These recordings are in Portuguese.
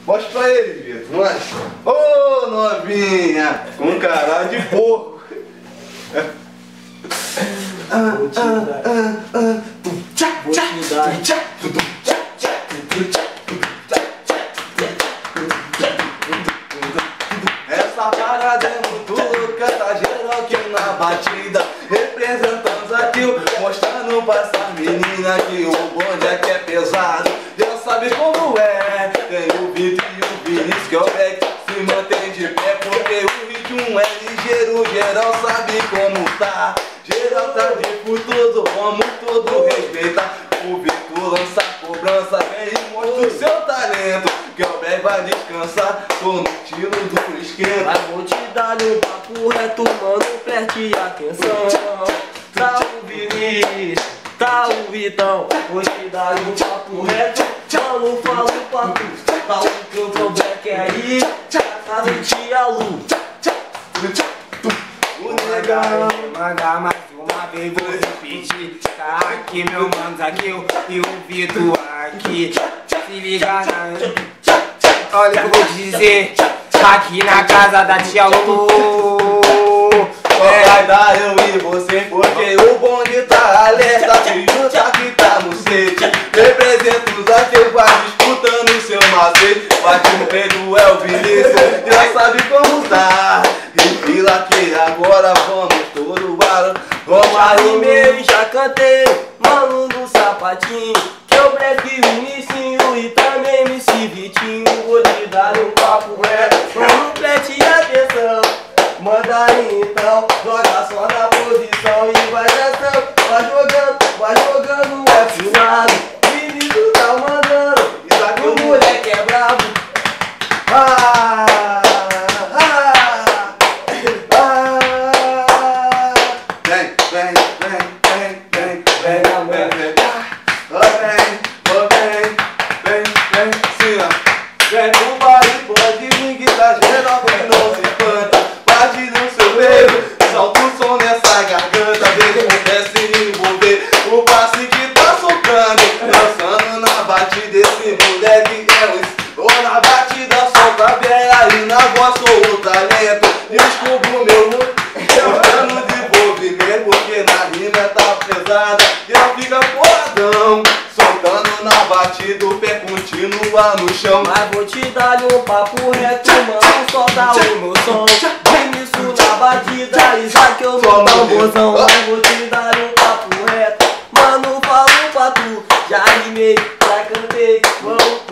Mostra pra ele, Vitor. Mostra. Ô, novinha, com cara de porco. Essa parada é muito louca, tá geral aqui na batida, representando aqui, mostrando pra essa menina que o bonde aqui é pesado. Já sabe como é, tem o Vitor e o Vinícius, que é o Beck, se mantém de pé porque o ritmo é ligeiro, geral sabe como tá. Geral tá de futuro, vamos todo respeitar. O Vitor lança a cobrança, vem e mostra o seu talento, que o Beck vai descansar, tô no tiro do esquema. Mas vou te dar um papo reto, mano, preste atenção. Tá o Vinícius, tá o Vitão, vou te dar um papo reto, mano, falo pra tu. Tá o teu Beck aí, tá no tia Lu. Manda mais uma vez, vou repetir. Tá aqui meu mano Zaqueu e o Vitor aqui. Se liga na... Olha o que eu vou dizer. Aqui na casa da tia Lu. Só vai dar eu e você, porque o bonde tá alerta, filho tá que tá no sete. Representa os Zaqueu, vai disputando o seu macete. Bate no peito é o Vinícius, já sabe como tá. Fila que agora vamos todo barulho. Já rimei, já cantei, mano do sapatinho, que eu breque o Inicinho e também MC Vitinho. Vou te dar um papo reto, mano, preste atenção. Manda aí então, joga só na posição e vai dançando, vai jogando é pro lado. Vinícius tá mandando, o moleque é brabo. O baile pode vir que tá geral, que não se espanta. Bate no seu dedo, solta o som nessa garganta. Deixa o pé se envolver, o passe que tá soltando. Dançando na batida, esse moleque é o... Ou na batida solta a velha e na voz sou o talento. Descubro o meu mundo, mostrando desenvolvimento, porque na rima tá pesada, já fica porradão. Soltando na batida, o pé continua no chão. Mas vou te dar um papo reto, mano, solta o meu som. Vinícius na batida, Isaac eu no tamborzão. Mas vou te dar um papo reto, mano, falo pra tu. Já rimei, já cantei, vamos.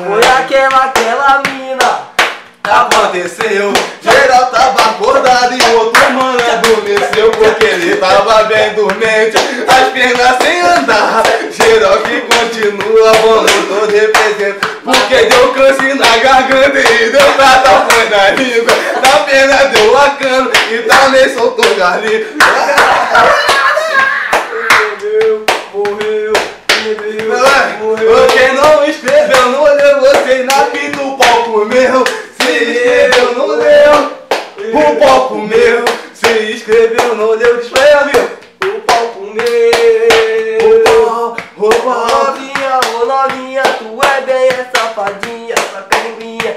Foi aquela mina. Aconteceu, geral tava acordado e o outro mano adormeceu, porque ele tava bem dormente, as pernas sem andar. Geral que continua, mano, todo representa, porque deu câncer na garganta e deu prata foi na língua. Na perna deu a cana e também soltou galinha. Morreu. Quem não escreveu, não leu, você na fita o palco meu. Se escreveu, não leu, o palco meu. Se escreveu, não leu, escreve. O palco meu. Novinha, ô novinha, tu é bem essa safadinha. Saca a linguinha,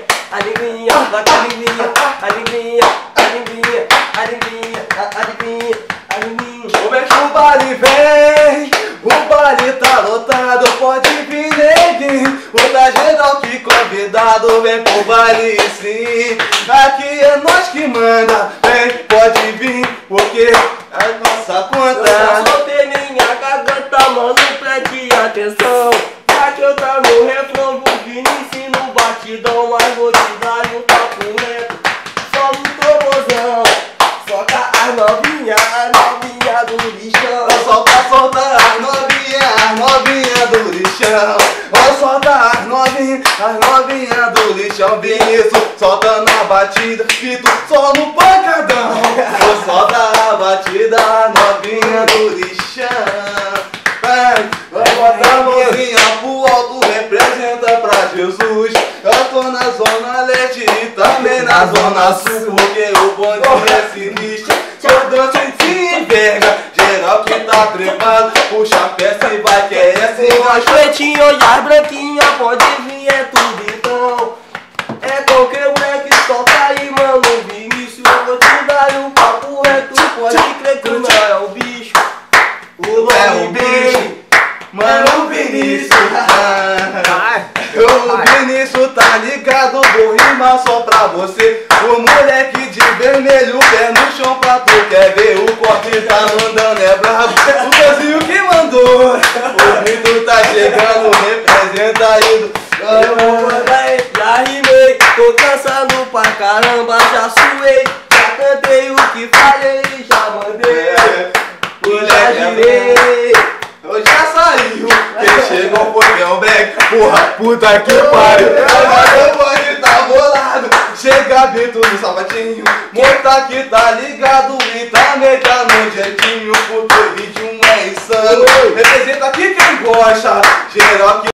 saca a linguinha, a linguinha, a linguinha, a linguinha, a linguinha, a linguinha. Como é que o baile vem? O baile tá lotado, pode vir neguinho. O da geral que convidado, vem pro baile sim. Aqui é nós que manda, vem, pode vir, porque é nossa Eu já conta. soltei minha garganta, mano, preste atenção. Aqui eu tá no refrão do Vinícius no batidão. Mas vou te dar um papo reto, só no tromozão. Soca as novinha do lixão. Solta as novinha do lixão. Ó, solta as novinha do lixão. Vinícius, solta na batida, Vitor, só no pancadão. Ó, solta a batida, novinha do lixão. Vai botar a mãozinha pro alto, representa pra Jesus. Eu tô na zona leste e também na zona sul, porque o bonde é sinistro. Eu danço e se enverga, geral que que tá trepado, puxa a peça e vai que é essa e as pretinhas e as branquinhas, pode vir, é tudo então. É qualquer moleque toca aí, mano, Vinícius. Eu vou te dar um papo reto, pode crer que não é o bicho. O é o bicho, mano, Vinícius. O Vinícius tá ligado, vou rimar só pra você. O moleque de vermelho, pé no chão pra tu quer ver. O corte tá mandando, é brabo, o Brasil que mandou. O grito tá chegando, representa indo. Já rimei, tô cansado pra caramba, já suei, já cantei o que falei, já mandei, já girei. Eu já saiu, quem chegou foi o Black, porra, puta que pariu. Agora o boy tá bolado, chega dentro do sapatinho, monta que tá ligado e tá metendo no jeitinho, puto ritmo é insano. Representa aqui quem gosta, geral que